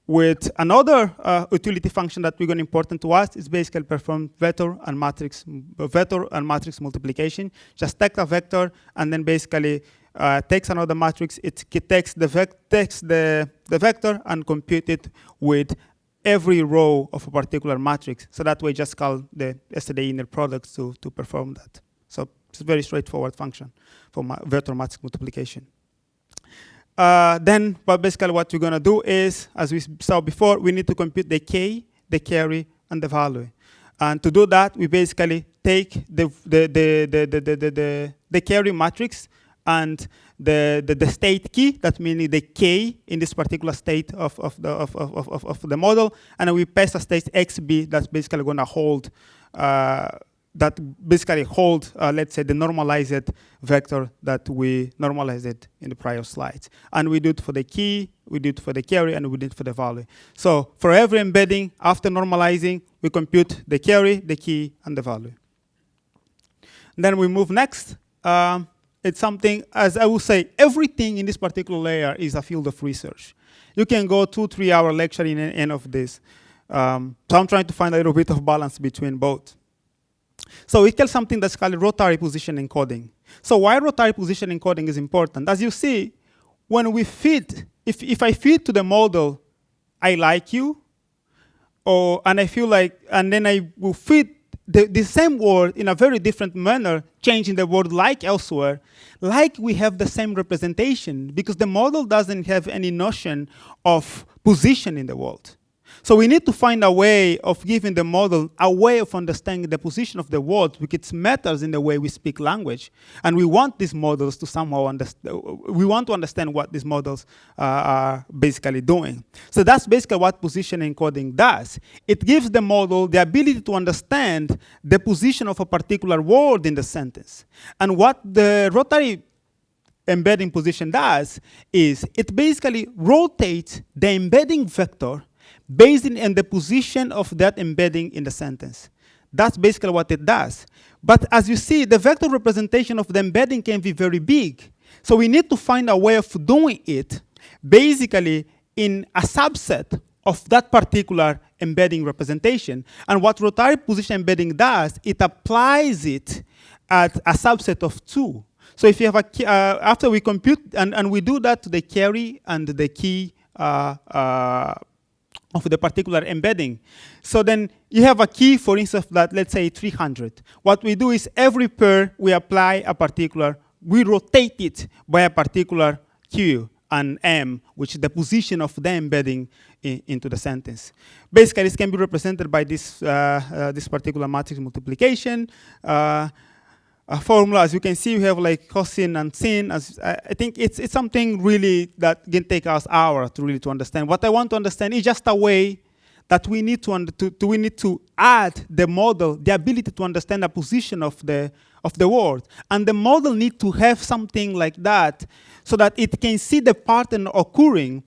with another utility function that we're going to important to us. Is basically perform vector and matrix multiplication. Just take a vector and then basically takes another matrix. It takes the vector and compute it with every row of a particular matrix. So that way, just call the STD inner products to perform that. So it's a very straightforward function for vector matrix multiplication. Then, but basically what we're going to do is, as we saw before, we need to compute the k, the carry, and the value. And to do that, we basically take the carry matrix and the state key, that meaning the k in this particular state of the model, and then we pass a state xb that's basically going to hold let's say, the normalized vector that we normalized it in the prior slides. And we do it for the key, we do it for the carry, and we do it for the value. So for every embedding, after normalizing, we compute the carry, the key, and the value. And then we move next. It's something, as I will say, everything in this particular layer is a field of research. You can go 2-3 hour lecture in the end of this. So I'm trying to find a little bit of balance between both. So we tell something that's called rotary position encoding. So why rotary position encoding is important? As you see, when we feed, if I feed to the model, I like you, and I feel like, and then I will feed the same word in a very different manner, changing the word like elsewhere, like we have the same representation, because the model doesn't have any notion of position in the world. So we need to find a way of giving the model a way of understanding the position of the words, which matters in the way we speak language. And we want these models to somehow understand, we want to understand what these models are basically doing. So that's basically what position encoding does. It gives the model the ability to understand the position of a particular word in the sentence. And what the rotary embedding position does is it basically rotates the embedding vector based on the position of that embedding in the sentence. That's basically what it does. But as you see, the vector representation of the embedding can be very big. So we need to find a way of doing it basically in a subset of that particular embedding representation. And what rotary position embedding does, it applies it at a subset of 2. So if you have a after we compute, and we do that to the carry and the key of the particular embedding. So then you have a key, for instance, that let's say 300. What we do is every pair we apply a particular, we rotate it by a particular Q and M, which is the position of the embedding into the sentence. Basically, this can be represented by this, this particular matrix multiplication. A formula, as you can see, we have like cosine and sin. As I think it's something really that can take us hours to really to understand. What I want to understand is just a way that we need to add the model the ability to understand the position of the word, and the model need to have something like that so that it can see the pattern occurring.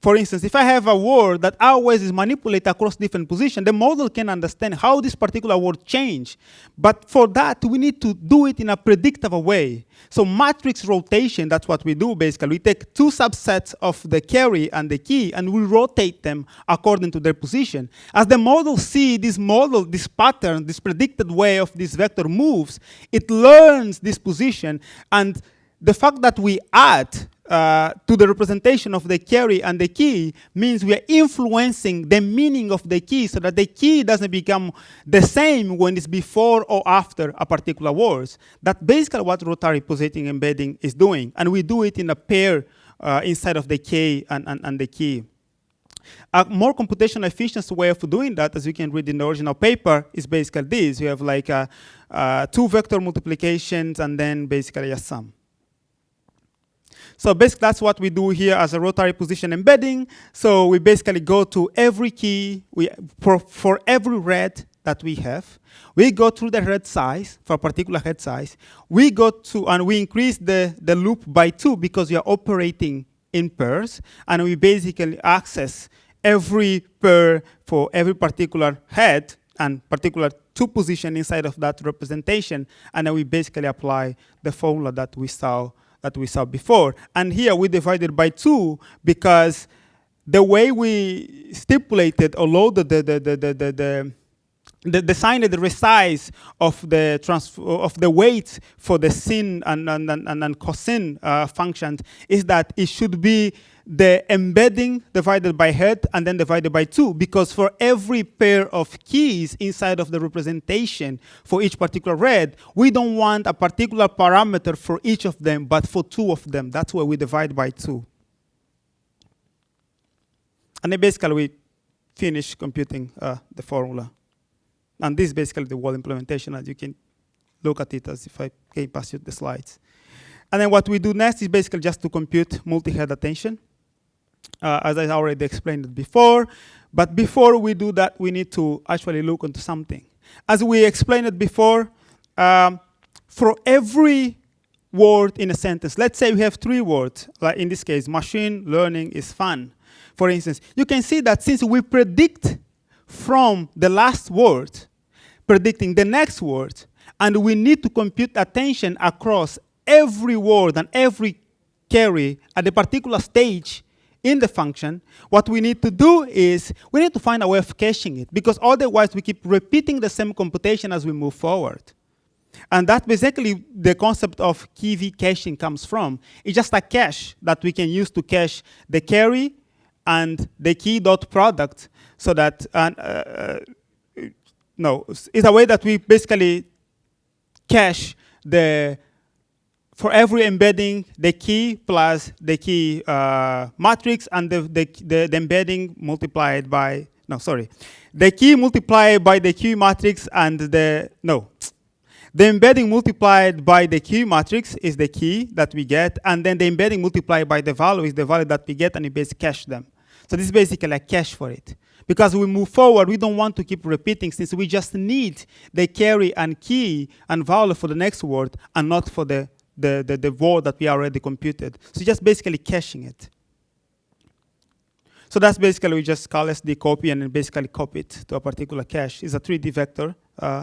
For instance, if I have a word that always is manipulated across different positions, the model can understand how this particular word change. But for that, we need to do it in a predictable way. So matrix rotation, that's what we do basically. We take 2 subsets of the carry and the key, and we rotate them according to their position. As the model see this model, this pattern, this predicted way of this vector moves, it learns this position, and the fact that we add to the representation of the carry and the key means we are influencing the meaning of the key so that the key doesn't become the same when it's before or after a particular word. That's basically what rotary positing embedding is doing. And we do it in a pair inside of the K and the key. A more computational efficient way of doing that, as you can read in the original paper, is basically this. You have like 2 vector multiplications and then basically a sum. So basically, that's what we do here as a rotary position embedding. So we basically go to every key, for every red that we have, we go through the red size, for a particular head size. We go to, and we increase the loop by 2 because we are operating in pairs. And we basically access every pair for every particular head and particular 2 position inside of that representation. And then we basically apply the formula that we saw before. And here we divided by 2 because the way we stipulated or loaded the decided the resize of the weights for the sin and cosine functions is that it should be the embedding divided by head and then divided by 2, because for every pair of keys inside of the representation for each particular red, we don't want a particular parameter for each of them, but for 2 of them. That's why we divide by 2. And then basically we finish computing the formula. And this is basically the whole implementation, as you can look at it as if I can pass you the slides. And then what we do next is basically just to compute multi-head attention. As I already explained it before. But before we do that, we need to actually look into something. As we explained it before, for every word in a sentence, let's say we have 3 words, like in this case, machine learning is fun. For instance, you can see that since we predict from the last word, predicting the next word, and we need to compute attention across every word and every carry at a particular stage in the function, what we need to do is we need to find a way of caching it, because otherwise we keep repeating the same computation as we move forward. And that's basically the concept of key caching comes from. It's just a cache that we can use to cache the carry and the key dot product, so that it's a way that we basically cache for every embedding, the key plus the key matrix and the embedding multiplied by no, sorry. The key multiplied by the Q matrix and the embedding multiplied by the Q matrix is the key that we get, and then the embedding multiplied by the value is the value that we get, and we basically cache them. So this is basically a cache for it. Because we move forward, we don't want to keep repeating, since we just need the carry and key and value for the next word, and not for the word that we already computed. So just basically caching it. So that's basically, we just call SD copy and then basically copy it to a particular cache. It's a 3D vector.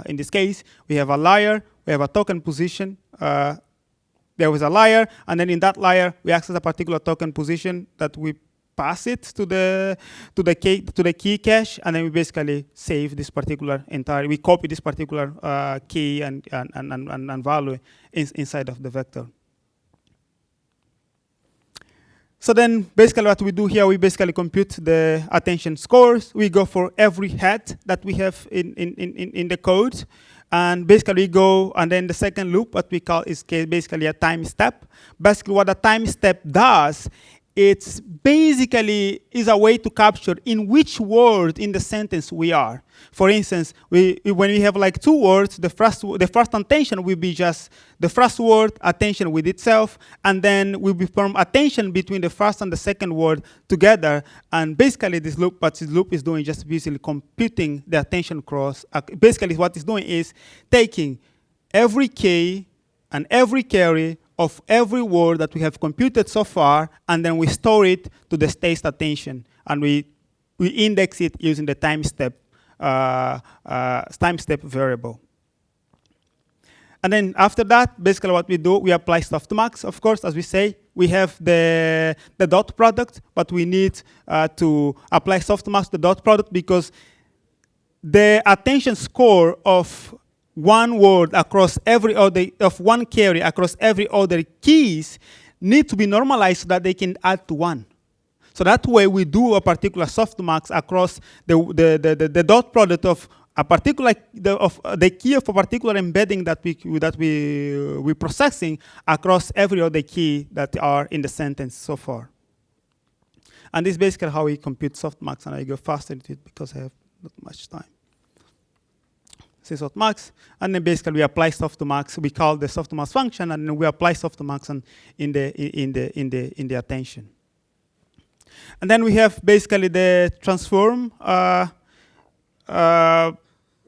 In this case, we have a layer, we have a token position. There was a layer, and then in that layer, we access a particular token position that we pass it to the key cache, and then we basically save this particular entire. We copy this particular key and value inside of the vector. So then basically what we do here, we basically compute the attention scores. We go for every head that we have in the code. And basically we go, and then the second loop, what we call is basically a time step. Basically what a time step does, it's basically is a way to capture in which word in the sentence we are. For instance, when we have like two words, the first attention will be just the first word, attention with itself, and then we will form attention between the first and the second word together. And basically this loop, what this loop is doing, just basically computing the attention cross. Basically what it's doing is taking every key and every carry of every word that we have computed so far, and then we store it to the state attention, and we index it using the time step variable. And then after that, basically what we do, we apply softmax. Of course, as we say, we have the dot product, but we need to apply softmax to the dot product because the attention score of one word across every other, of one carry across every other keys need to be normalized so that they can add to 1. So that way we do a particular softmax across the dot product of a particular the key of a particular embedding that we processing across every other key that are in the sentence so far. And this is basically how we compute softmax, and I go faster into it because I have not much time. Softmax, and then basically we apply softmax. We call the softmax function, and then we apply softmax in the attention. And then we have basically the transform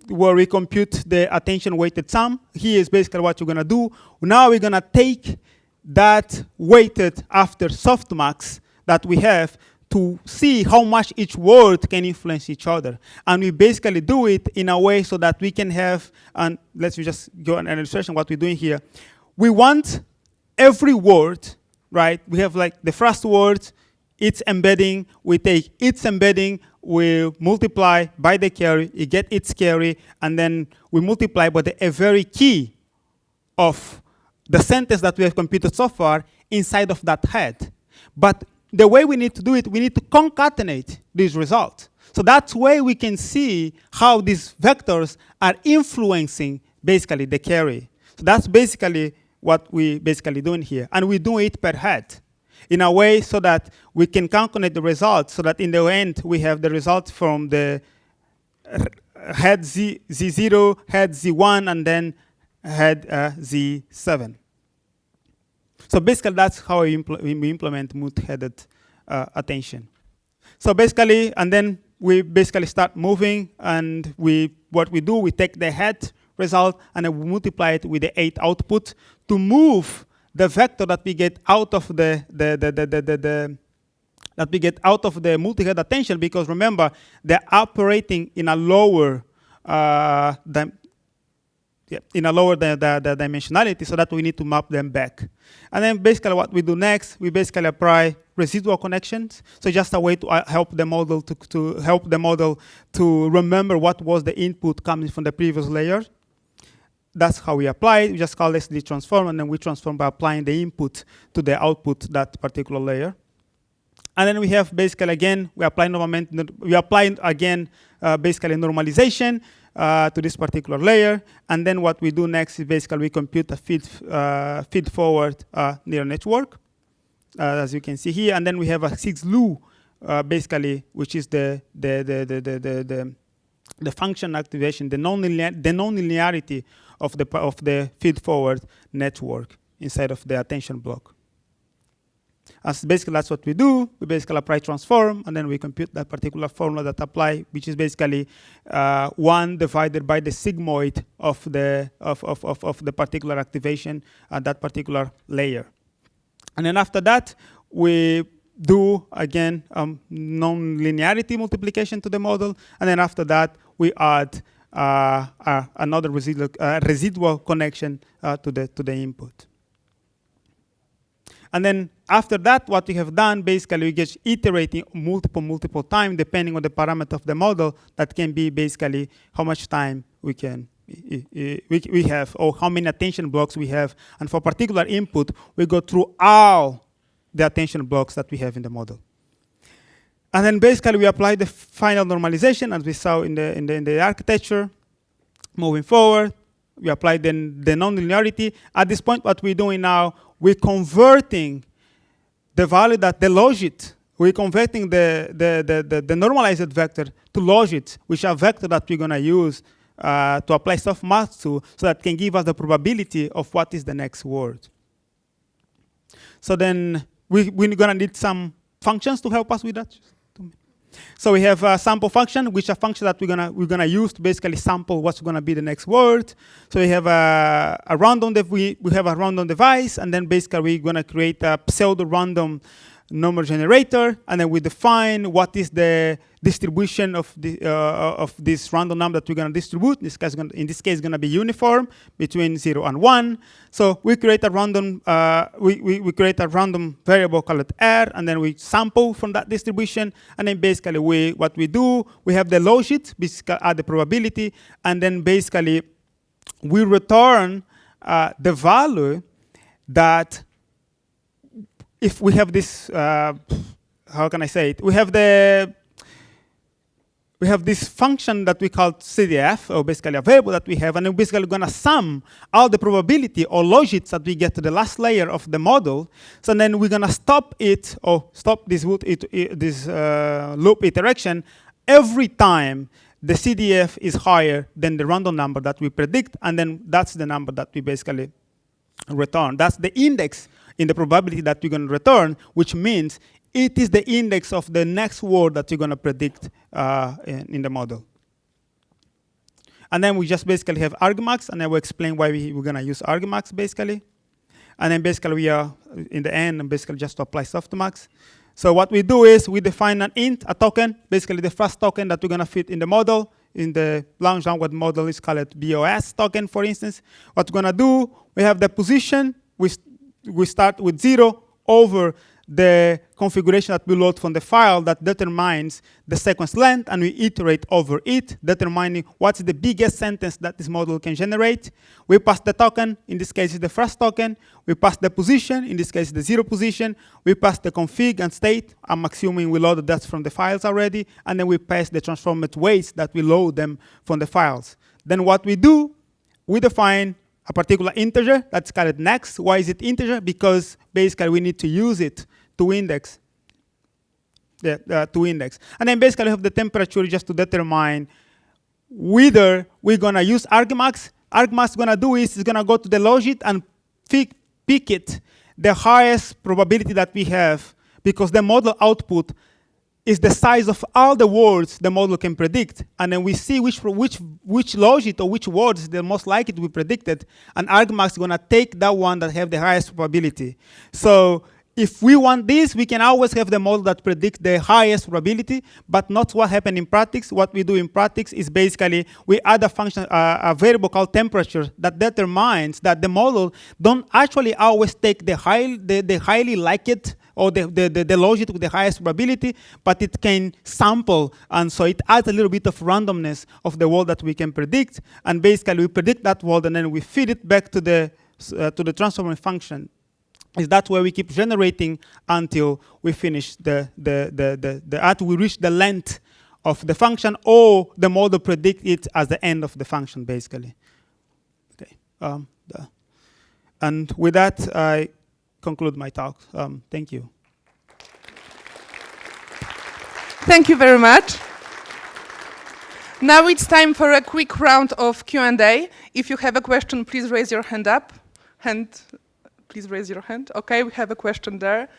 where we compute the attention weighted sum. Here is basically what you're gonna do. Now we're gonna take that weighted after softmax that we have to see how much each word can influence each other. And we basically do it in a way so that we can have, and let's just go an illustration what we're doing here. We want every word, right? We have like the first word, its embedding, we take its embedding, we multiply by the carry, you get its carry, and then we multiply by the very key of the sentence that we have computed so far inside of that head. But the way we need to do it, we need to concatenate these results. So that's why we can see how these vectors are influencing basically the carry. So that's basically what we basically doing here. And we do it per head in a way so that we can concatenate the results so that in the end we have the result from the head Z0, head Z1, and then head Z7. So basically, that's how we implement multi-headed attention. So basically, and then we basically start moving, and what we do, we take the head result and then we multiply it with the 8 output to move the vector that we get out of the multi-head attention, because remember, they're operating in a lower dimensionality, so that we need to map them back. And then basically what we do next, we basically apply residual connections. So just a way to help the model to remember what was the input coming from the previous layer. That's how we apply it. We just call this the transform, and then we transform by applying the input to the output that particular layer. And then we have basically again, we apply again basically normalization to this particular layer. And then what we do next is basically we compute a feed forward neural network, as you can see here. And then we have a 6 loop basically, which is the function activation, the non-linearity of the feed-forward network inside of the attention block. As basically that's what we do. We basically apply transform, and then we compute that particular formula that apply, which is basically 1 divided by the sigmoid of the particular activation at that particular layer. And then after that, we do again non-linearity multiplication to the model, and then after that we add another residual connection to the input. And then after that, what we have done, basically we get iterating multiple times, depending on the parameter of the model. That can be basically how much time we have, or how many attention blocks we have. And for particular input, we go through all the attention blocks that we have in the model. And then basically we apply the final normalization, as we saw in the architecture. Moving forward, we apply the nonlinearity. At this point, what we're doing now, we're converting the value that the logit, we're converting the normalized vector to logit, which are vector that we're going to use to apply softmax to, so that can give us the probability of what is the next word. So then we're going to need some functions to help us with that. So we have a sample function, which is a function that we're gonna use to basically sample what's gonna be the next word. So we have a random we have a random device, and then basically we're gonna create a pseudo-random number generator, and then we define what is the distribution of this random number that we're going to distribute. In this case, it's going to be uniform between 0 and 1. So we create a random we create a random variable called R, and then we sample from that distribution. And then basically what we do, we have the logit, basically add the probability, and then basically we return the value that if we have this, how can I say it? We have this function that we call CDF, or basically a variable that we have, and we're basically going to sum all the probability or logits that we get to the last layer of the model. So then we're going to stop it, or stop this loop iteration every time the CDF is higher than the random number that we predict, and then that's the number that we basically return. That's the index in the probability that we're going to return, which means it is the index of the next word that you're going to predict in the model. And then we just basically have argmax, and I will explain why we're going to use argmax, basically. And then basically we are, in the end, and basically just to apply softmax. So what we do is we define an int, a token, basically the first token that we're going to fit in the model. In the large language model is called BOS token, for instance. What we're going to do, we have the position. We start with 0 over the configuration that we load from the file that determines the sequence length, and we iterate over it, determining what's the biggest sentence that this model can generate. We pass the token, in this case is the first token. We pass the position, in this case the 0 position. We pass the config and state. I'm assuming we loaded that from the files already. And then we pass the transformed weights that we load them from the files. Then what we do, we define a particular integer that's called next. Why is it integer? Because basically we need to use it to index. And then basically we have the temperature just to determine whether we're gonna use argmax. Argmax gonna do is it's gonna go to the logit and pick it the highest probability that we have, because the model output is the size of all the words the model can predict. And then we see which logit or which words is the most likely to be predicted, and argmax is gonna take that one that have the highest probability. So if we want this, we can always have the model that predicts the highest probability, but not what happened in practice. What we do in practice is basically we add a function, a variable called temperature that determines that the model don't actually always take the highly liked or the logit with the highest probability, but it can sample, and so it adds a little bit of randomness of the word that we can predict, and basically we predict that word, and then we feed it back to the transforming function. Is that where we keep generating until we finish until we reach the length of the function, or the model predict it as the end of the function, basically. Okay. And with that, I conclude my talk. Thank you. Thank you very much. Now it's time for a quick round of Q&A. If you have a question, please raise your hand up. Please raise your hand. Okay, we have a question there.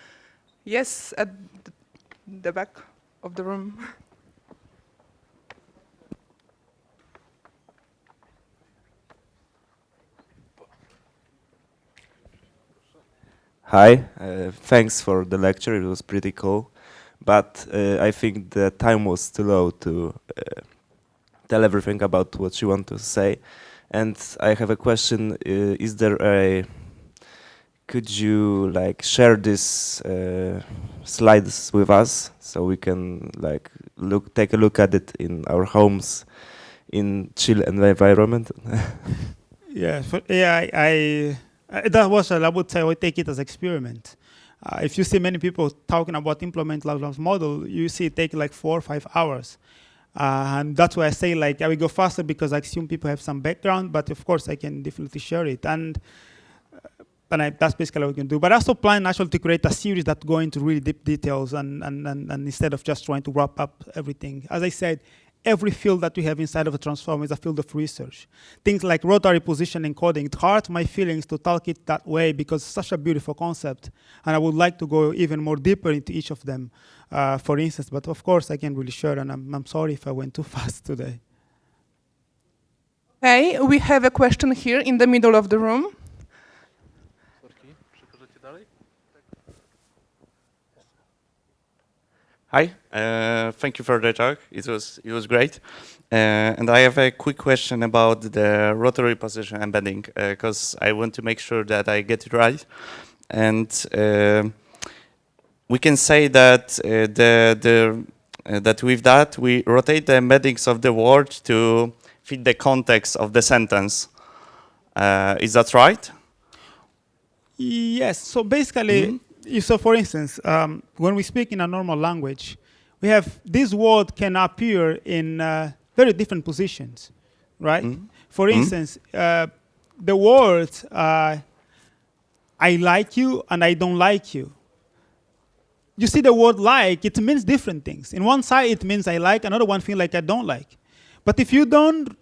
Yes, at the back of the room. Hi, thanks for the lecture, it was pretty cool. But I think the time was too low to tell everything about what you want to say. And I have a question, could you like share this slides with us so we can like take a look at it in our homes in chill environment? Yeah, that was, I would say, I take it as experiment. If you see many people talking about implement large language model, you see it take like 4 or 5 hours. And that's why I say like I will go faster because I assume people have some background, but of course I can definitely share it. And that's basically what we can do. But I also plan actually to create a series that go into really deep details and instead of just trying to wrap up everything. As I said, every field that we have inside of a transformer is a field of research. Things like rotary position encoding, it hurts my feelings to talk it that way because it's such a beautiful concept. And I would like to go even more deeper into each of them, for instance. But of course, I can't really share, and I'm sorry if I went too fast today. Okay, we have a question here in the middle of the room. Hi, thank you for the talk. It was great. And I have a quick question about the rotary position embedding, because I want to make sure that I get it right. And we can say that that with that we rotate the embeddings of the word to fit the context of the sentence. Is that right? Yes. So basically, so for instance, when we speak in a normal language, we have this word can appear in very different positions, right? For instance, the words I like you and I don't like you. You see the word like, it means different things. In one side, it means I like, another one feel like I don't like. But if you don't,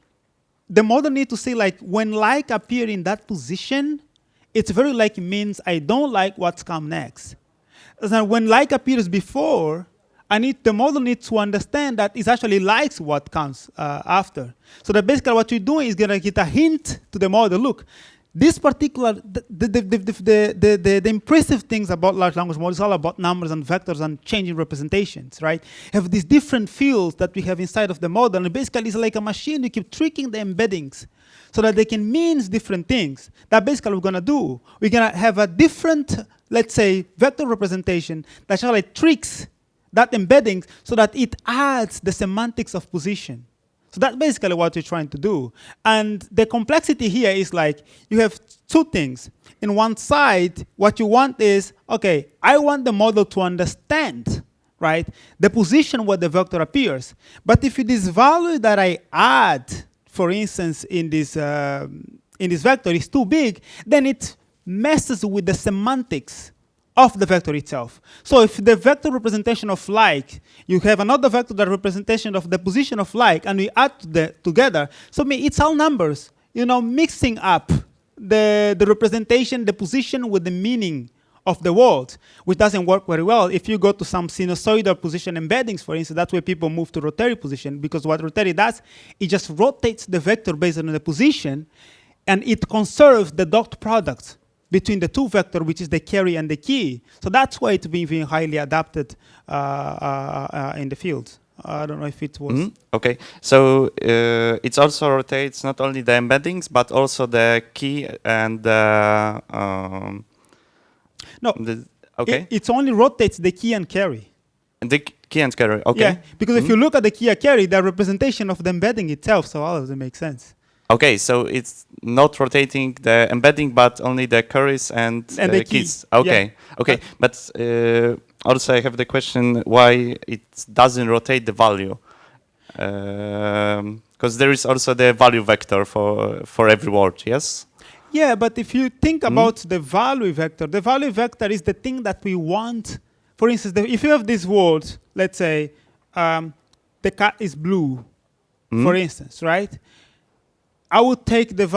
the model need to say like, when like appear in that position, it's very like means I don't like what's come next. And when like appears before, the model needs to understand that it actually likes what comes after. So that basically what you're doing is gonna get a hint to the model. Look, this particular, the impressive things about large language models is all about numbers and vectors and changing representations, right? Have these different fields that we have inside of the model, and basically it's like a machine, you keep tricking the embeddings so that they can mean different things. That basically we're gonna do. We're gonna have a different, let's say, vector representation that actually tricks that embedding so that it adds the semantics of position. So that's basically what you're trying to do. And the complexity here is like, you have two things. In one side, what you want is, okay, I want the model to understand, right, the position where the vector appears. But if this value that I add, for instance, in this vector is too big, then it messes with the semantics of the vector itself. So if the vector representation of like, you have another vector that representation of the position of like, and we add together, so it's all numbers, mixing up the representation, the position with the meaning of the word, which doesn't work very well. If you go to some sinusoidal position embeddings, for instance, that's where people move to rotary position, because what rotary does, it just rotates the vector based on the position, and it conserves the dot product between the two vectors, which is the carry and the key. So that's why it's being highly adapted in the field. I don't know if it was. Okay, so it also rotates not only the embeddings, but also the key and the... no, okay. It only rotates the key and carry. And the key and carry, okay. Yeah, because if you look at the key and carry, the representation of the embedding itself, so all of them make sense. Okay, so it's not rotating the embedding, but only the carries and the keys. Okay, yeah. Okay. But also I have the question why it doesn't rotate the value. Because there is also the value vector for every word, yes? Yeah, but if you think about the value vector is the thing that we want. For instance, if you have this word, let's say, the cat is blue, for instance, right? I would take the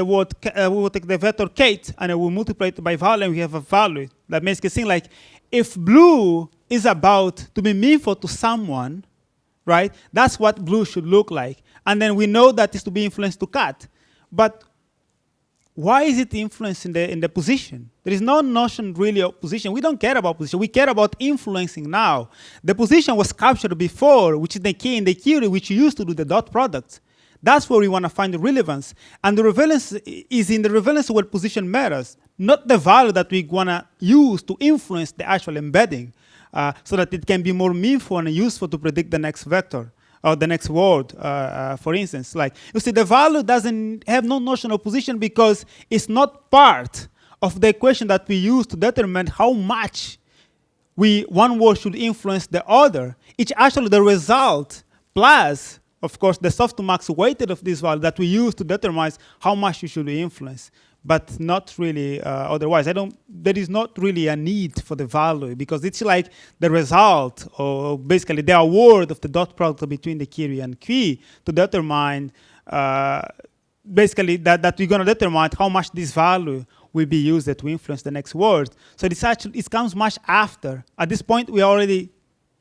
word, I will take the vector Kate, and I will multiply it by value, and we have a value. That makes it seem like if blue is about to be meaningful to someone, right? That's what blue should look like. And then we know that it's to be influenced to cat. But why is it influenced in the position? There is no notion really of position. We don't care about position. We care about influencing now. The position was captured before, which is the key in the query, which you used to do the dot product. That's where we want to find the relevance. And the relevance is in the relevance where position matters, not the value that we want to use to influence the actual embedding, so that it can be more meaningful and useful to predict the next vector or the next word, for instance. Like, you see, the value doesn't have no notion of position because it's not part of the equation that we use to determine how much one word should influence the other. It's actually the result plus, of course, the softmax weighted of this value that we use to determine how much you should influence, but not really otherwise. There is not really a need for the value because it's like the result, or basically the award of the dot product between the query and key to determine, basically that we're going to determine how much this value will be used to influence the next word. So it comes much after. At this point, we are already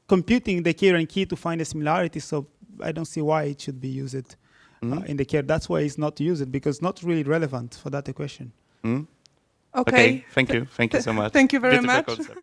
computing the query and key to find the similarity, so I don't see why it should be used in the care. That's why it's not used, because it's not really relevant for that equation. Okay, thank you so much. Thank you very Beautiful much. concept.